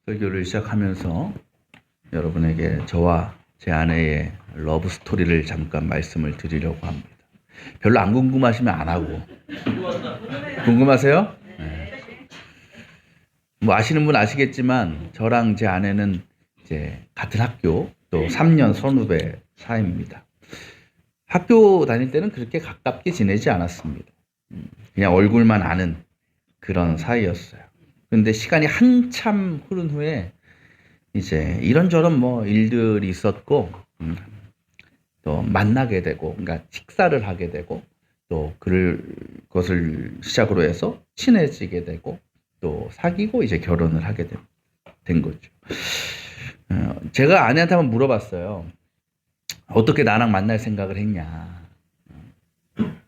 설교를 시작하면서 여러분에게 저와 제 아내의 러브 스토리를 잠깐 말씀을 드리려고 합니다. 별로 안 궁금하시면 안 하고. 궁금하세요? 네. 뭐 아시는 분 아시겠지만 저랑 제 아내는 이제 같은 학교 또 3년 선후배 사이입니다. 학교 다닐 때는 그렇게 가깝게 지내지 않았습니다. 그냥 얼굴만 아는 그런 사이였어요. 근데 시간이 한참 흐른 후에 이제 이런저런 뭐 일들이 있었고, 또 만나게 되고, 그러니까 식사를 하게 되고, 또 그것을 시작으로 해서 친해지게 되고, 또 사귀고 이제 결혼을 하게 된 거죠. 제가 아내한테 한번 물어봤어요. 어떻게 나랑 만날 생각을 했냐.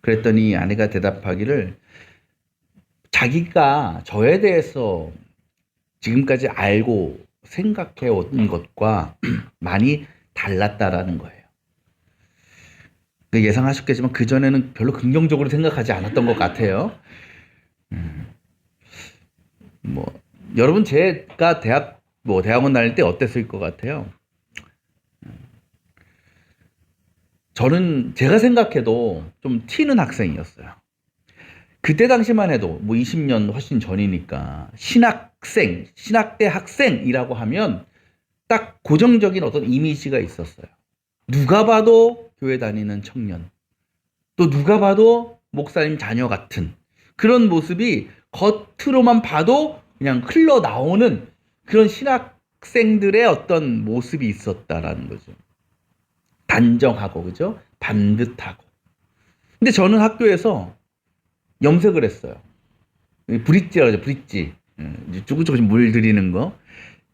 그랬더니 아내가 대답하기를 자기가 저에 대해서 지금까지 알고 생각해 온 것과 많이 달랐다라는 거예요. 예상하셨겠지만 그전에는 별로 긍정적으로 생각하지 않았던 것 같아요. 뭐 여러분 제가 대학원 다닐 때 어땠을 것 같아요? 저는 제가 생각해도 좀 튀는 학생이었어요. 그때 당시만 해도 뭐 20년 훨씬 전이니까 신학대 학생이라고 하면 딱 고정적인 어떤 이미지가 있었어요. 누가 봐도 교회 다니는 청년, 또 누가 봐도 목사님 자녀 같은 그런 모습이 겉으로만 봐도 그냥 흘러나오는 그런 신학생들의 어떤 모습이 있었다라는 거죠. 단정하고, 그죠? 반듯하고. 근데 저는 학교에서 염색을 했어요. 브릿지라고 하죠, 브릿지. 조금씩 물 들이는 거.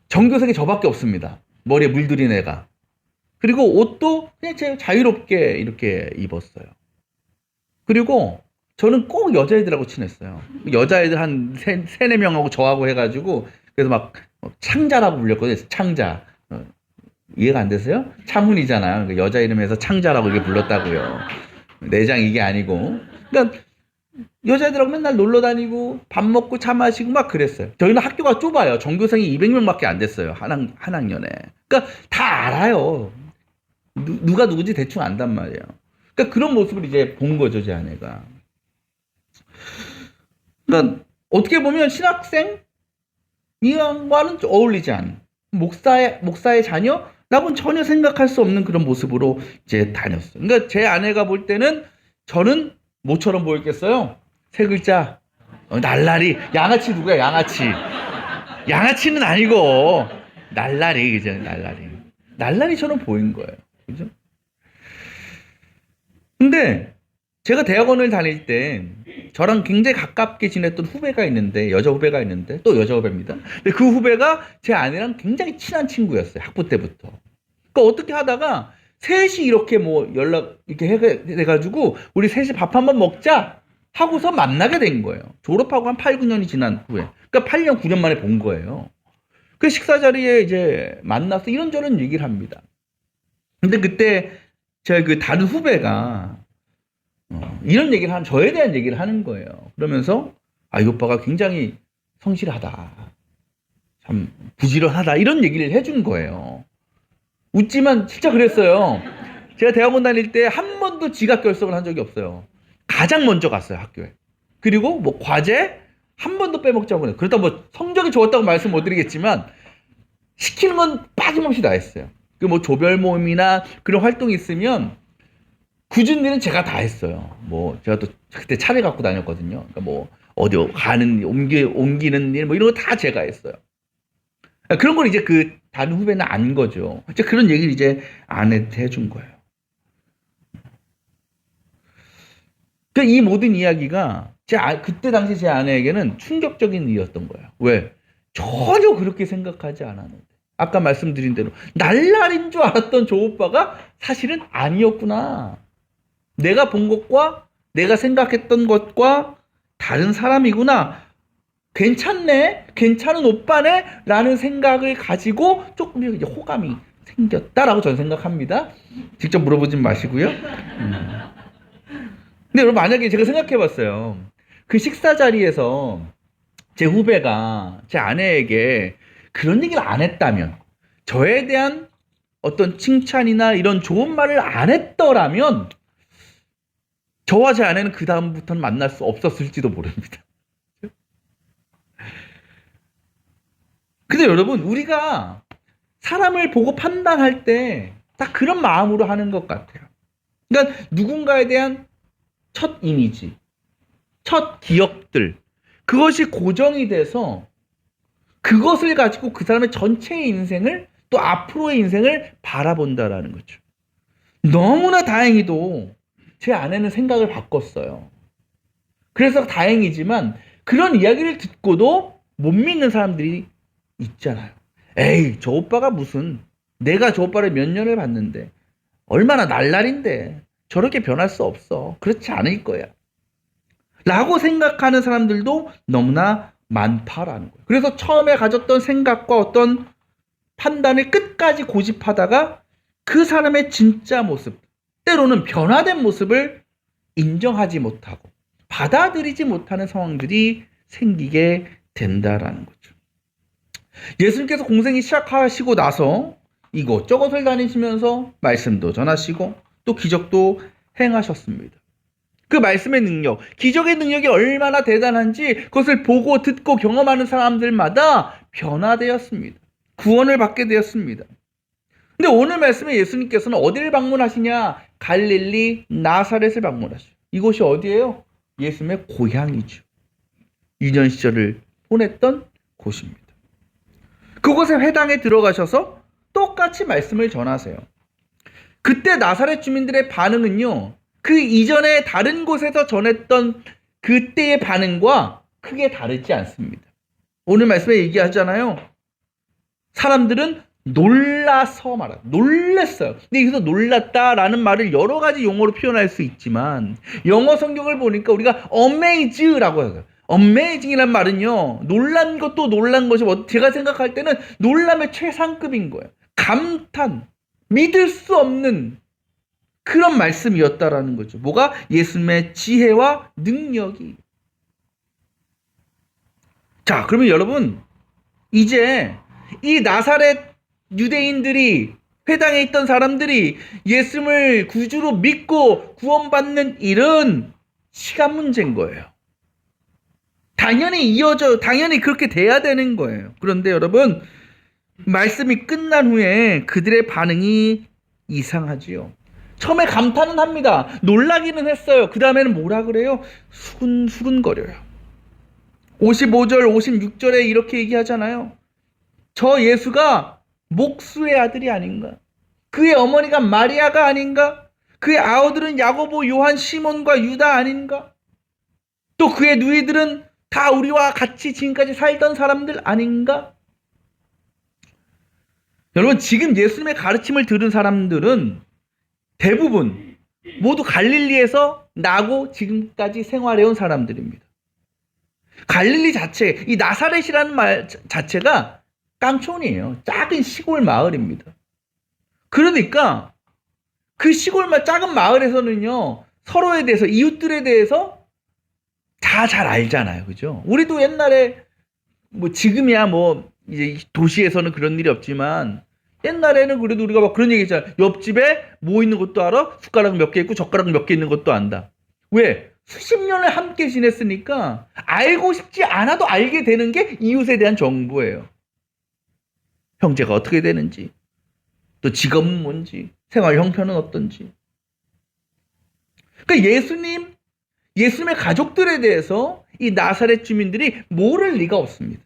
전교생이 저밖에 없습니다. 머리에 물 들인 애가. 그리고 옷도 그냥 자유롭게 이렇게 입었어요. 그리고 저는 꼭 여자애들하고 친했어요. 여자애들 한 세네 명하고 저하고 해가지고, 그래서 막 창자라고 불렸거든요. 창자. 이해가 안 되세요? 차문이잖아요. 여자 이름에서 창자라고 이렇게 불렀다고요. 내장 이게 아니고. 그러니까 여자애들하고 맨날 놀러 다니고 밥 먹고 차 마시고 막 그랬어요. 저희는 학교가 좁아요. 전교생이 200명밖에 안 됐어요. 한 학년에. 그러니까 다 알아요. 누가 누군지 대충 안단 말이에요. 그러니까 그런 모습을 이제 본 거죠, 제 아내가. 그러니까 어떻게 보면 신학생 이와는 어울리지 않은 목사의 자녀라고는 전혀 생각할 수 없는 그런 모습으로 이제 다녔어요. 그러니까 제 아내가 볼 때는 저는 뭐처럼 보였겠어요? 세 글자. 날라리. 양아치 누구야? 양아치. 양아치는 아니고 날라리, 그죠? 날라리. 날라리처럼 보인 거예요. 그죠? 근데 제가 대학원을 다닐 때 저랑 굉장히 가깝게 지냈던 후배가 있는데, 여자 후배가 있는데, 또 여자 후배입니다. 근데 그 후배가 제 아내랑 굉장히 친한 친구였어요. 학부 때부터. 그러니까 어떻게 하다가 셋이 이렇게 뭐 이렇게 해가지고 우리 셋이 밥 한번 먹자 하고서 만나게 된 거예요. 졸업하고 한 8, 9년이 지난 후에. 그러니까 8년, 9년 만에 본 거예요. 그 식사 자리에 이제 만나서 이런저런 얘기를 합니다. 근데 그때 제가 그 다른 후배가 이런 얘기를 저에 대한 얘기를 하는 거예요. 그러면서 이 오빠가 굉장히 성실하다. 참 부지런하다. 이런 얘기를 해준 거예요. 웃지만 진짜 그랬어요. 제가 대학원 다닐 때 한 번도 지각 결석을 한 적이 없어요. 가장 먼저 갔어요, 학교에. 그리고 뭐 과제 한 번도 빼먹자고 그래요. 그렇다고 뭐 성적이 좋았다고 말씀 못 드리겠지만 시키는 건 빠짐없이 다 했어요. 그 뭐 조별 모임이나 그런 활동이 있으면 굳은 일은 제가 다 했어요. 뭐 제가 또 그때 차를 갖고 다녔거든요. 그러니까 뭐 어디 가는 옮기는 일 뭐 이런 거 다 제가 했어요. 그런 걸 이제 그 다른 후배는 안 거죠. 이제 그런 얘기를 이제 아내한테 해준 거예요. 그러니까 이 모든 이야기가 그때 당시 제 아내에게는 충격적인 일이었던 거예요. 왜? 전혀 그렇게 생각하지 않았는데. 아까 말씀드린 대로 날라리인 줄 알았던 저 오빠가 사실은 아니었구나. 내가 본 것과 내가 생각했던 것과 다른 사람이구나. 괜찮네? 괜찮은 오빠네? 라는 생각을 가지고 조금 이제 호감이 생겼다라고 저는 생각합니다. 직접 물어보진 마시고요. 근데 여러분, 만약에 제가 생각해 봤어요. 그 식사 자리에서 제 후배가 제 아내에게 그런 얘기를 안 했다면, 저에 대한 어떤 칭찬이나 이런 좋은 말을 안 했더라면 저와 제 아내는 그 다음부터는 만날 수 없었을지도 모릅니다. 근데 여러분, 우리가 사람을 보고 판단할 때 딱 그런 마음으로 하는 것 같아요. 그러니까 누군가에 대한 첫 이미지, 첫 기억들, 그것이 고정이 돼서 그것을 가지고 그 사람의 전체의 인생을, 또 앞으로의 인생을 바라본다라는 거죠. 너무나 다행히도 제 아내는 생각을 바꿨어요. 그래서 다행이지만 그런 이야기를 듣고도 못 믿는 사람들이 있잖아요. 에이, 저 오빠가 무슨, 내가 저 오빠를 몇 년을 봤는데 얼마나 날라린데 저렇게 변할 수 없어. 그렇지 않을 거야. 라고 생각하는 사람들도 너무나 많다라는 거예요. 그래서 처음에 가졌던 생각과 어떤 판단을 끝까지 고집하다가 그 사람의 진짜 모습, 때로는 변화된 모습을 인정하지 못하고 받아들이지 못하는 상황들이 생기게 된다라는 거죠. 예수님께서 공생이 시작하시고 나서 이곳저곳을 다니시면서 말씀도 전하시고 또 기적도 행하셨습니다. 그 말씀의 능력, 기적의 능력이 얼마나 대단한지 그것을 보고 듣고 경험하는 사람들마다 변화되었습니다. 구원을 받게 되었습니다. 근데 오늘 말씀에 예수님께서는 어디를 방문하시냐? 갈릴리 나사렛을 방문하시죠. 이곳이 어디예요? 예수님의 고향이죠. 유년 시절을 보냈던 곳입니다. 그곳에 회당에 들어가셔서 똑같이 말씀을 전하세요. 그때 나사렛 주민들의 반응은요, 그 이전에 다른 곳에서 전했던 그때의 반응과 크게 다르지 않습니다. 오늘 말씀에 얘기하잖아요. 사람들은 놀라서 말합니다. 놀랐어요. 근데 여기서 놀랐다라는 말을 여러 가지 용어로 표현할 수 있지만 영어 성경을 보니까 우리가 amaze라고 해요. amazing이란 말은요, 놀란 것도 놀란 것이 제가 생각할 때는 놀람의 최상급인 거예요. 감탄, 믿을 수 없는 그런 말씀이었다라는 거죠. 뭐가? 예수님의 지혜와 능력이. 자, 그러면 여러분, 이제 이 나사렛 유대인들이, 회당에 있던 사람들이 예수님을 구주로 믿고 구원받는 일은 시간 문제인 거예요. 당연히 그렇게 돼야 되는 거예요. 그런데 여러분, 말씀이 끝난 후에 그들의 반응이 이상하지요. 처음에 감탄은 합니다. 놀라기는 했어요. 그 다음에는 뭐라 그래요? 수근수근거려요. 55절, 56절에 이렇게 얘기하잖아요. 저 예수가 목수의 아들이 아닌가? 그의 어머니가 마리아가 아닌가? 그의 아우들은 야고보, 요한, 시몬과 유다 아닌가? 또 그의 누이들은 다 우리와 같이 지금까지 살던 사람들 아닌가? 여러분, 지금 예수님의 가르침을 들은 사람들은 대부분 모두 갈릴리에서 나고 지금까지 생활해온 사람들입니다. 갈릴리 자체, 이 나사렛이라는 말 자체가 깡촌이에요. 작은 시골 마을입니다. 그러니까 그 작은 마을에서는요, 서로에 대해서, 이웃들에 대해서 다 잘 알잖아요. 그죠? 우리도 옛날에, 지금이야 이제 도시에서는 그런 일이 없지만, 옛날에는 그래도 우리가 막 그런 얘기 했잖아요. 옆집에 뭐 있는 것도 알아? 숟가락 몇 개 있고 젓가락 몇 개 있는 것도 안다. 왜? 수십 년을 함께 지냈으니까 알고 싶지 않아도 알게 되는 게 이웃에 대한 정보예요. 형제가 어떻게 되는지, 또 직업은 뭔지, 생활 형편은 어떤지. 그러니까 예수님의 가족들에 대해서 이 나사렛 주민들이 모를 리가 없습니다.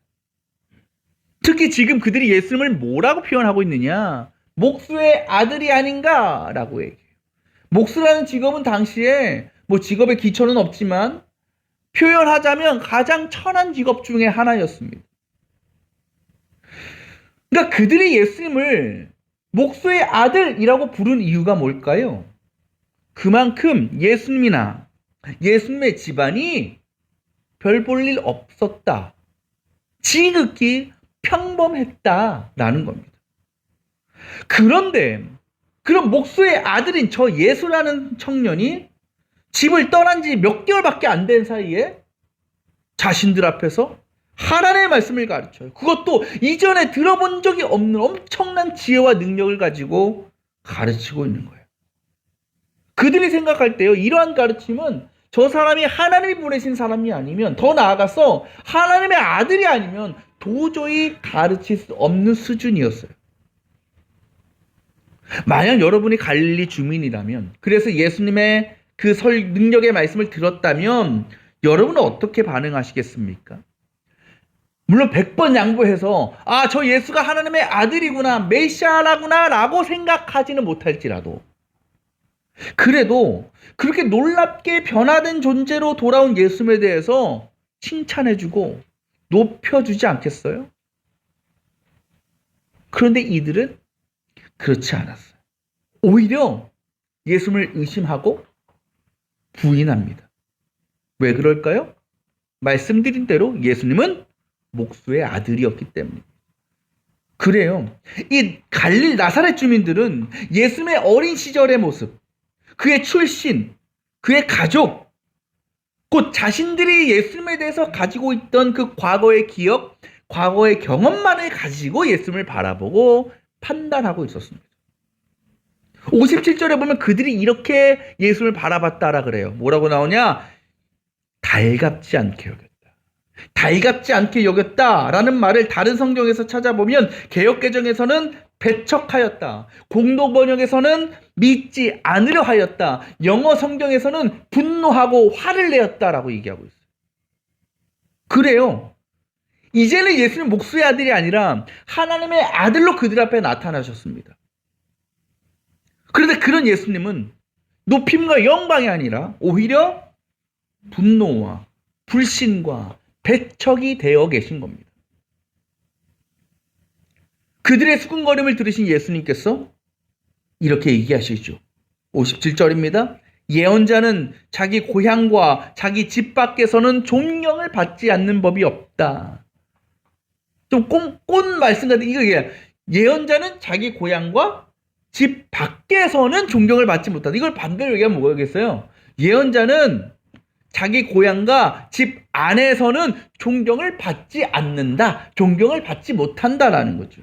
특히 지금 그들이 예수님을 뭐라고 표현하고 있느냐? 목수의 아들이 아닌가라고 얘기해요. 목수라는 직업은 당시에 직업의 기초는 없지만 표현하자면 가장 천한 직업 중에 하나였습니다. 그러니까 그들이 예수님을 목수의 아들이라고 부른 이유가 뭘까요? 그만큼 예수님이나 예수님의 집안이 별 볼 일 없었다. 지극히 평범했다라는 겁니다. 그런데 그런 목수의 아들인 저 예수라는 청년이 집을 떠난 지 몇 개월밖에 안 된 사이에 자신들 앞에서 하나님의 말씀을 가르쳐요. 그것도 이전에 들어본 적이 없는 엄청난 지혜와 능력을 가지고 가르치고 있는 거예요. 그들이 생각할 때요, 이러한 가르침은 저 사람이 하나님이 보내신 사람이 아니면, 더 나아가서 하나님의 아들이 아니면 도저히 가르칠 수 없는 수준이었어요. 만약 여러분이 갈릴리 주민이라면, 그래서 예수님의 그 능력의 말씀을 들었다면 여러분은 어떻게 반응하시겠습니까? 물론 100번 양보해서 저 예수가 하나님의 아들이구나, 메시아라구나 라고 생각하지는 못할지라도, 그래도 그렇게 놀랍게 변화된 존재로 돌아온 예수님에 대해서 칭찬해주고 높여주지 않겠어요? 그런데 이들은 그렇지 않았어요. 오히려 예수님을 의심하고 부인합니다. 왜 그럴까요? 말씀드린 대로 예수님은 목수의 아들이었기 때문입니다. 그래요. 이 갈릴 나사렛 주민들은 예수님의 어린 시절의 모습, 그의 출신, 그의 가족, 곧 자신들이 예수님에 대해서 가지고 있던 그 과거의 기억, 과거의 경험만을 가지고 예수님을 바라보고 판단하고 있었습니다. 57절에 보면 그들이 이렇게 예수님을 바라봤다라 그래요. 뭐라고 나오냐? 달갑지 않게 여겼다. 달갑지 않게 여겼다라는 말을 다른 성경에서 찾아보면 개역개정에서는 배척하였다. 공동번역에서는 믿지 않으려 하였다. 영어 성경에서는 분노하고 화를 내었다라고 얘기하고 있어요. 그래요. 이제는 예수님 목수의 아들이 아니라 하나님의 아들로 그들 앞에 나타나셨습니다. 그런데 그런 예수님은 높임과 영광이 아니라 오히려 분노와 불신과 배척이 되어 계신 겁니다. 그들의 수군거림을 들으신 예수님께서 이렇게 얘기하시죠. 57절입니다. 예언자는 자기 고향과 자기 집 밖에서는 존경을 받지 않는 법이 없다. 좀 꼰 말씀 같은 이거 예언자는 자기 고향과 집 밖에서는 존경을 받지 못한다. 이걸 반대로 얘기하면 뭐겠어요? 예언자는 자기 고향과 집 안에서는 존경을 받지 않는다. 존경을 받지 못한다라는 거죠.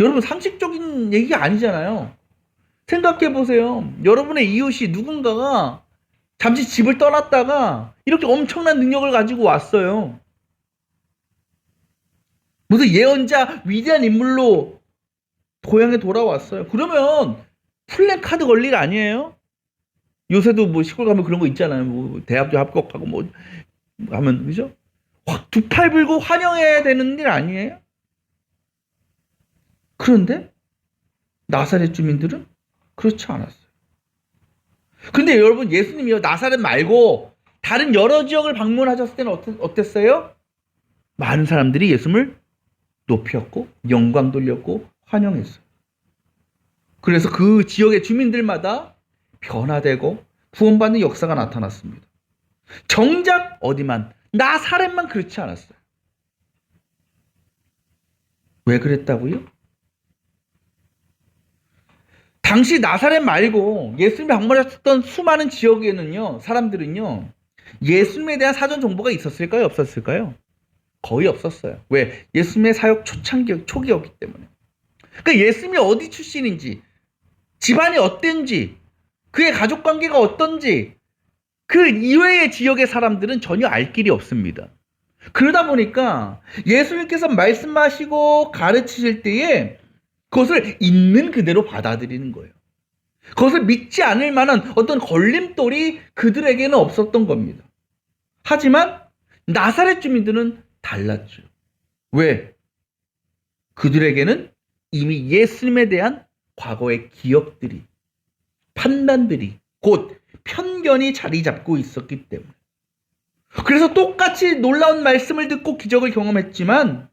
여러분, 상식적인 얘기가 아니잖아요. 생각해 보세요. 여러분의 이웃이 누군가가 잠시 집을 떠났다가 이렇게 엄청난 능력을 가지고 왔어요. 무슨 예언자 위대한 인물로 고향에 돌아왔어요. 그러면 플래카드 걸릴 일 아니에요? 요새도 뭐 시골 가면 그런 거 있잖아요. 뭐 대학교 합격하고 뭐 하면, 그죠? 확 두 팔 불고 환영해야 되는 일 아니에요? 그런데 나사렛 주민들은 그렇지 않았어요. 근데 여러분, 예수님이요, 나사렛 말고 다른 여러 지역을 방문하셨을 때는 어땠어요? 많은 사람들이 예수님을 높였고 영광 돌렸고 환영했어요. 그래서 그 지역의 주민들마다 변화되고 구원받는 역사가 나타났습니다. 정작 어디만, 나사렛만 그렇지 않았어요. 왜 그랬다고요? 당시 나사렛 말고 예수님이 방문하셨던 수많은 지역에는요, 사람들은요, 예수님에 대한 사전 정보가 있었을까요? 없었을까요? 거의 없었어요. 왜? 예수님의 사역 초기였기 때문에. 그러니까 예수님이 어디 출신인지, 집안이 어땠는지, 그의 가족관계가 어떤지, 그 이외의 지역의 사람들은 전혀 알 길이 없습니다. 그러다 보니까 예수님께서 말씀하시고 가르치실 때에 그것을 있는 그대로 받아들이는 거예요. 그것을 믿지 않을 만한 어떤 걸림돌이 그들에게는 없었던 겁니다. 하지만 나사렛 주민들은 달랐죠. 왜? 그들에게는 이미 예수님에 대한 과거의 기억들이, 판단들이, 곧 편견이 자리 잡고 있었기 때문에. 그래서 똑같이 놀라운 말씀을 듣고 기적을 경험했지만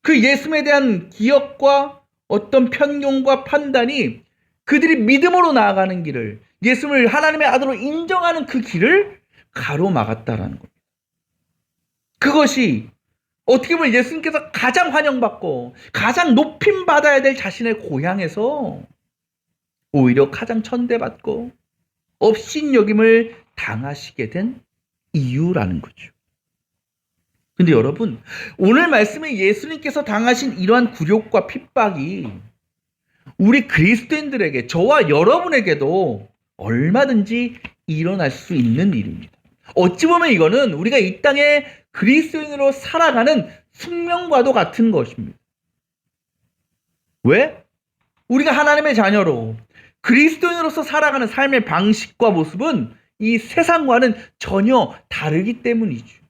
그 예수님에 대한 기억과 어떤 편견과 판단이 그들이 믿음으로 나아가는 길을, 예수님을 하나님의 아들로 인정하는 그 길을 가로막았다라는 겁니다. 그것이 어떻게 보면 예수님께서 가장 환영받고 가장 높임받아야 될 자신의 고향에서 오히려 가장 천대받고 업신여김을 당하시게 된 이유라는 거죠. 근데 여러분, 오늘 말씀에 예수님께서 당하신 이러한 굴욕과 핍박이 우리 그리스도인들에게, 저와 여러분에게도 얼마든지 일어날 수 있는 일입니다. 어찌 보면 이거는 우리가 이 땅에 그리스도인으로 살아가는 숙명과도 같은 것입니다. 왜? 우리가 하나님의 자녀로 그리스도인으로서 살아가는 삶의 방식과 모습은 이 세상과는 전혀 다르기 때문이죠.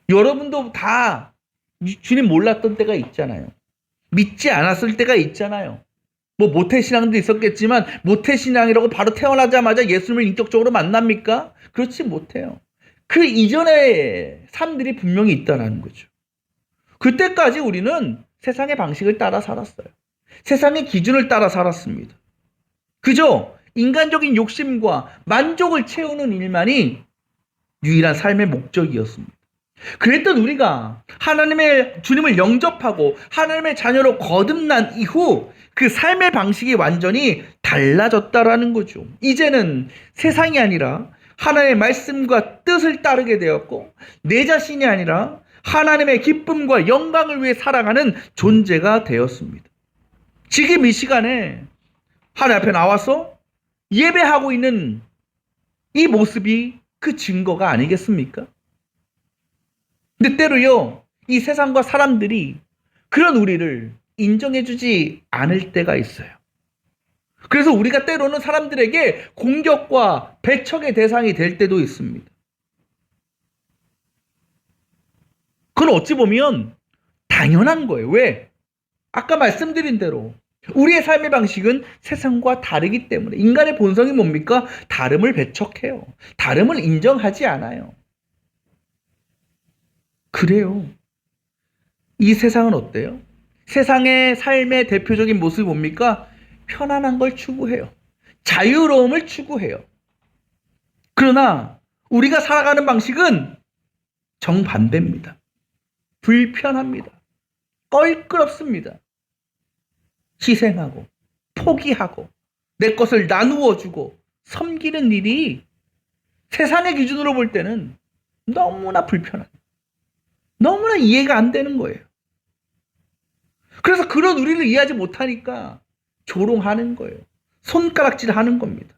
여러분도 다 주님 몰랐던 때가 있잖아요. 믿지 않았을 때가 있잖아요. 뭐 모태신앙도 있었겠지만 모태신앙이라고 바로 태어나자마자 예수님을 인격적으로 만납니까? 그렇지 못해요. 그 이전의 삶들이 분명히 있다는 거죠. 그때까지 우리는 세상의 방식을 따라 살았어요. 세상의 기준을 따라 살았습니다. 그저 인간적인 욕심과 만족을 채우는 일만이 유일한 삶의 목적이었습니다. 그랬던 우리가 하나님의 주님을 영접하고 하나님의 자녀로 거듭난 이후 그 삶의 방식이 완전히 달라졌다라는 거죠. 이제는 세상이 아니라 하나님의 말씀과 뜻을 따르게 되었고 내 자신이 아니라 하나님의 기쁨과 영광을 위해 살아가는 존재가 되었습니다. 지금 이 시간에 하나님 앞에 나와서 예배하고 있는 이 모습이 그 증거가 아니겠습니까? 근데 때로요, 이 세상과 사람들이 그런 우리를 인정해주지 않을 때가 있어요. 그래서 우리가 때로는 사람들에게 공격과 배척의 대상이 될 때도 있습니다. 그건 어찌 보면 당연한 거예요. 왜? 아까 말씀드린 대로 우리의 삶의 방식은 세상과 다르기 때문에 인간의 본성이 뭡니까? 다름을 배척해요. 다름을 인정하지 않아요. 그래요. 이 세상은 어때요? 세상의 삶의 대표적인 모습이 뭡니까? 편안한 걸 추구해요. 자유로움을 추구해요. 그러나 우리가 살아가는 방식은 정반대입니다. 불편합니다. 껄끄럽습니다. 희생하고 포기하고 내 것을 나누어 주고 섬기는 일이 세상의 기준으로 볼 때는 너무나 불편합니다. 너무나 이해가 안 되는 거예요. 그래서 그런 우리를 이해하지 못하니까 조롱하는 거예요. 손가락질하는 겁니다.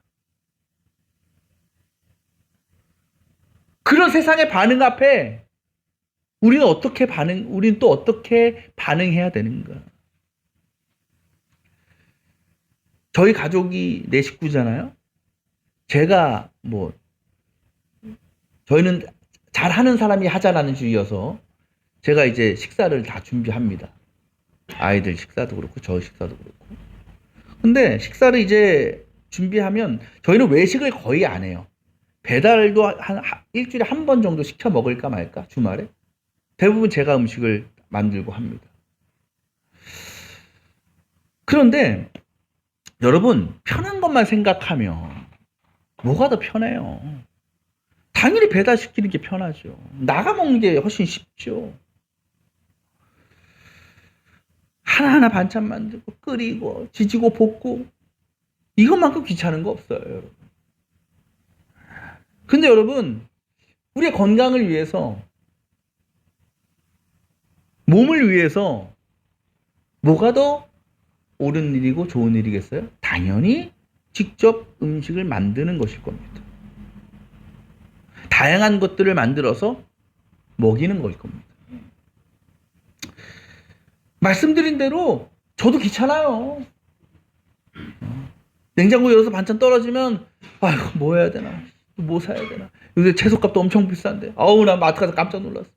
그런 세상의 반응 앞에 우리는 또 어떻게 반응해야 되는가? 저희 가족이 네 식구잖아요. 제가 저희는 잘하는 사람이 하자라는 주의여서 제가 이제 식사를 다 준비합니다. 아이들 식사도 그렇고 저 식사도 그렇고. 근데 식사를 이제 준비하면 저희는 외식을 거의 안 해요. 배달도 일주일에 한 번 정도 시켜 먹을까 말까 주말에. 대부분 제가 음식을 만들고 합니다. 그런데 여러분 편한 것만 생각하면 뭐가 더 편해요? 당연히 배달시키는 게 편하죠. 나가 먹는 게 훨씬 쉽죠. 하나하나 반찬 만들고 끓이고 지지고 볶고 이것만큼 귀찮은 거 없어요, 여러분. 근데 여러분 우리의 건강을 위해서 몸을 위해서 뭐가 더 옳은 일이고 좋은 일이겠어요? 당연히 직접 음식을 만드는 것일 겁니다. 다양한 것들을 만들어서 먹이는 것일 겁니다. 말씀드린 대로 저도 귀찮아요. 냉장고 열어서 반찬 떨어지면 아이고 뭐 해야 되나, 뭐 사야 되나. 요새 채소값도 엄청 비싼데 아우 나 마트 가서 깜짝 놀랐어.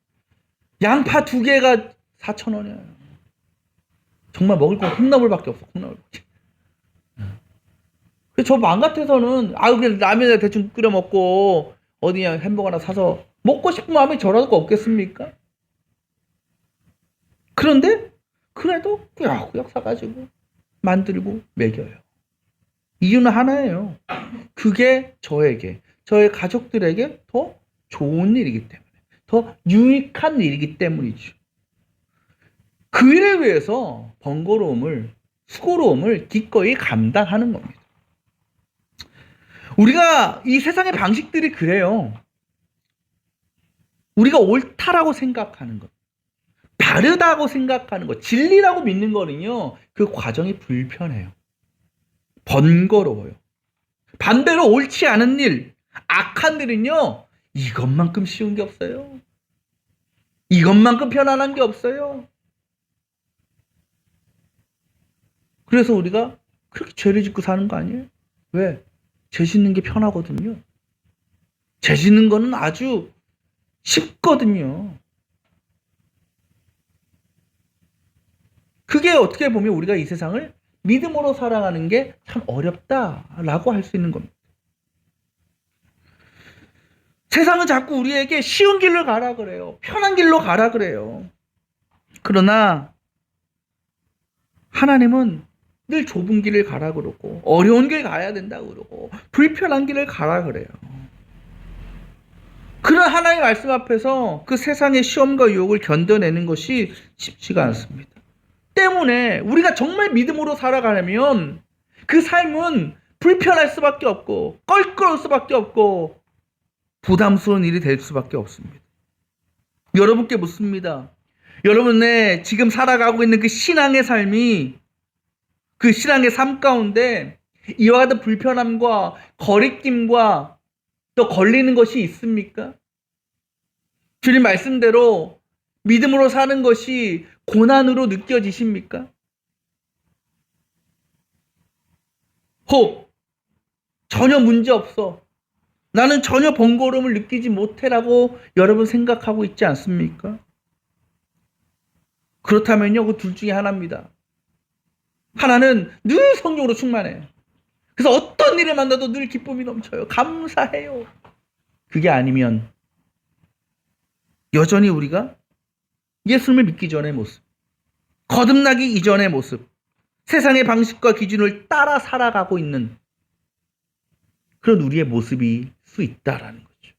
양파 2개가 4,000원이야. 정말 먹을 건 콩나물밖에 없어. 콩나물. 저 마음 같아서는 그냥 라면에 대충 끓여 먹고 어디냐 햄버거나 사서 먹고 싶은 마음이 저라도 없겠습니까? 그런데 그래도 꾸역꾸역 사가지고 만들고 먹여요. 이유는 하나예요. 그게 저에게, 저의 가족들에게 더 좋은 일이기 때문에, 더 유익한 일이기 때문이죠. 그 일을 위해서 번거로움을, 수고로움을 기꺼이 감당하는 겁니다. 우리가 이 세상의 방식들이 그래요. 우리가 옳다라고 생각하는 것, 바르다고 생각하는 것, 진리라고 믿는 거는요, 그 과정이 불편해요. 번거로워요. 반대로 옳지 않은 일, 악한 일은요, 이것만큼 쉬운 게 없어요. 이것만큼 편안한 게 없어요. 그래서 우리가 그렇게 죄를 짓고 사는 거 아니에요? 왜? 죄 짓는 게 편하거든요. 죄 짓는 거는 아주 쉽거든요. 그게 어떻게 보면 우리가 이 세상을 믿음으로 살아가는 게 참 어렵다라고 할 수 있는 겁니다. 세상은 자꾸 우리에게 쉬운 길로 가라 그래요. 편한 길로 가라 그래요. 그러나 하나님은 늘 좁은 길을 가라 그러고 어려운 길 가야 된다고 그러고 불편한 길을 가라 그래요. 그런 하나님의 말씀 앞에서 그 세상의 시험과 유혹을 견뎌내는 것이 쉽지가 않습니다. 때문에 우리가 정말 믿음으로 살아가려면 그 삶은 불편할 수밖에 없고 껄끄러울 수밖에 없고 부담스러운 일이 될 수밖에 없습니다. 여러분께 묻습니다. 여러분의 지금 살아가고 있는 그 신앙의 삶이 그 신앙의 삶 가운데 이와 같은 불편함과 거리낌과 또 걸리는 것이 있습니까? 주님 말씀대로 믿음으로 사는 것이 고난으로 느껴지십니까? 혹 전혀 문제 없어. 나는 전혀 번거로움을 느끼지 못해라고 여러분 생각하고 있지 않습니까? 그렇다면요, 그 둘 중에 하나입니다. 하나는 늘 성령으로 충만해요. 그래서 어떤 일을 만나도 늘 기쁨이 넘쳐요. 감사해요. 그게 아니면 여전히 우리가 예수님을 믿기 전의 모습, 거듭나기 이전의 모습, 세상의 방식과 기준을 따라 살아가고 있는 그런 우리의 모습일 수 있다라는 거죠.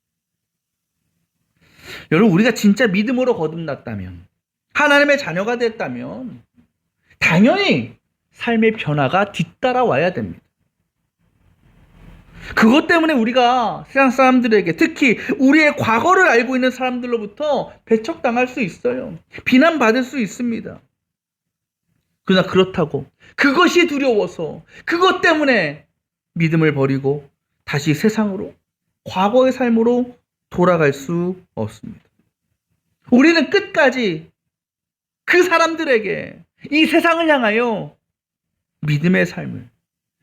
여러분, 우리가 진짜 믿음으로 거듭났다면, 하나님의 자녀가 됐다면 당연히 삶의 변화가 뒤따라와야 됩니다. 그것 때문에 우리가 세상 사람들에게, 특히 우리의 과거를 알고 있는 사람들로부터 배척당할 수 있어요. 비난받을 수 있습니다. 그러나 그렇다고 그것이 두려워서 그것 때문에 믿음을 버리고 다시 세상으로, 과거의 삶으로 돌아갈 수 없습니다. 우리는 끝까지 그 사람들에게 이 세상을 향하여 믿음의 삶을,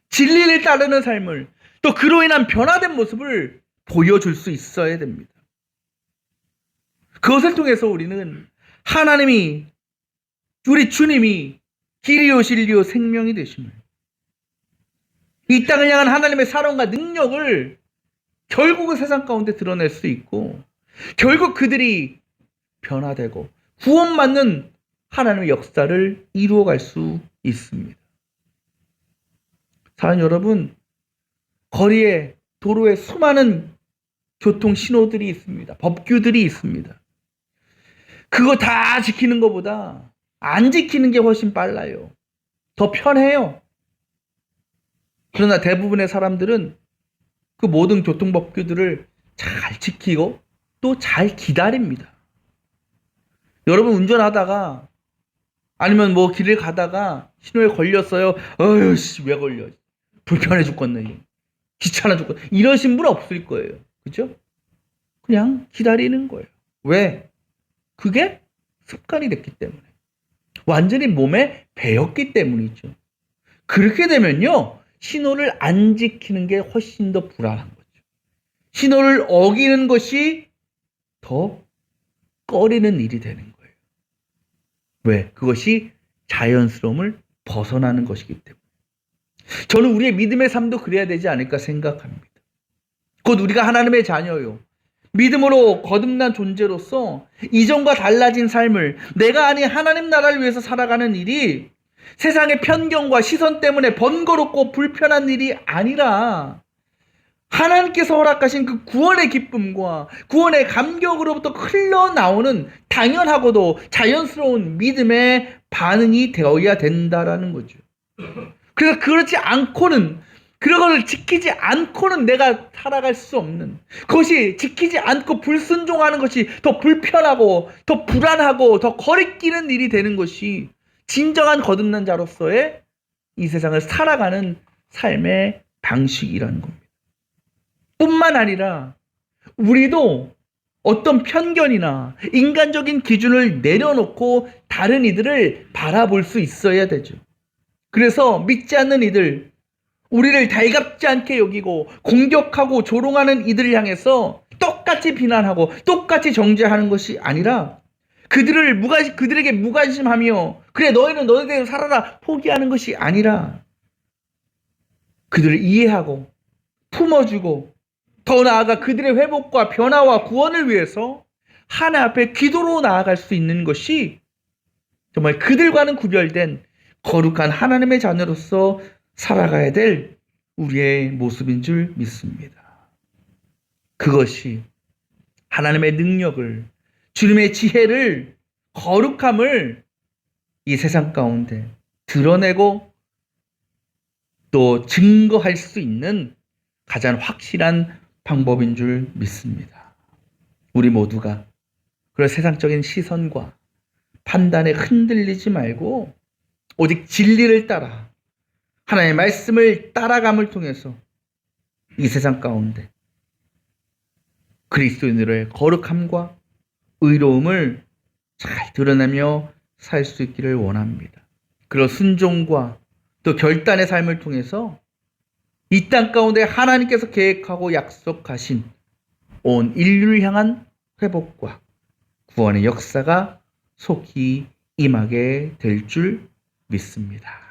진리를 따르는 삶을, 또 그로 인한 변화된 모습을 보여줄 수 있어야 됩니다. 그것을 통해서 우리는 하나님이, 우리 주님이 길이요 진리요 생명이 되심을, 이 땅을 향한 하나님의 사랑과 능력을 결국은 세상 가운데 드러낼 수 있고, 결국 그들이 변화되고 구원받는 하나님의 역사를 이루어갈 수 있습니다. 사랑하는 여러분, 거리에, 도로에 수많은 교통 신호들이 있습니다. 법규들이 있습니다. 그거 다 지키는 것보다 안 지키는 게 훨씬 빨라요. 더 편해요. 그러나 대부분의 사람들은 그 모든 교통법규들을 잘 지키고 또 잘 기다립니다. 여러분, 운전하다가 아니면 뭐 길을 가다가 신호에 걸렸어요. 어휴, 왜 걸려? 불편해 죽겠네. 귀찮아 죽겠네. 이러신 분 없을 거예요. 그죠? 그냥 기다리는 거예요. 왜? 그게 습관이 됐기 때문에. 완전히 몸에 배었기 때문이죠. 그렇게 되면요, 신호를 안 지키는 게 훨씬 더 불안한 거죠. 신호를 어기는 것이 더 꺼리는 일이 되는 거예요. 왜? 그것이 자연스러움을 벗어나는 것이기 때문에. 저는 우리의 믿음의 삶도 그래야 되지 않을까 생각합니다. 곧 우리가 하나님의 자녀요, 믿음으로 거듭난 존재로서 이전과 달라진 삶을, 내가 아닌 하나님 나라를 위해서 살아가는 일이 세상의 편견과 시선 때문에 번거롭고 불편한 일이 아니라 하나님께서 허락하신 그 구원의 기쁨과 구원의 감격으로부터 흘러나오는 당연하고도 자연스러운 믿음의 반응이 되어야 된다라는 거죠. 그래서 그렇지 않고는 그런 걸 지키지 않고는 내가 살아갈 수 없는, 그것이 지키지 않고 불순종하는 것이 더 불편하고 더 불안하고 더 거리끼는 일이 되는 것이 진정한 거듭난 자로서의 이 세상을 살아가는 삶의 방식이라는 겁니다. 뿐만 아니라 우리도 어떤 편견이나 인간적인 기준을 내려놓고 다른 이들을 바라볼 수 있어야 되죠. 그래서 믿지 않는 이들, 우리를 달갑지 않게 여기고 공격하고 조롱하는 이들을 향해서 똑같이 비난하고 똑같이 정죄하는 것이 아니라 그들에게 무관심하며 그래 너희는 너희대로 살아라 포기하는 것이 아니라 그들을 이해하고 품어주고 더 나아가 그들의 회복과 변화와 구원을 위해서 하나님 앞에 기도로 나아갈 수 있는 것이 정말 그들과는 구별된 거룩한 하나님의 자녀로서 살아가야 될 우리의 모습인 줄 믿습니다. 그것이 하나님의 능력을, 주님의 지혜를, 거룩함을 이 세상 가운데 드러내고 또 증거할 수 있는 가장 확실한 방법인 줄 믿습니다. 우리 모두가 그런 세상적인 시선과 판단에 흔들리지 말고 오직 진리를 따라 하나님의 말씀을 따라감을 통해서 이 세상 가운데 그리스도인들의 거룩함과 의로움을 잘 드러내며 살 수 있기를 원합니다. 그런 순종과 또 결단의 삶을 통해서 이 땅 가운데 하나님께서 계획하고 약속하신 온 인류를 향한 회복과 구원의 역사가 속히 임하게 될 줄 믿습니다.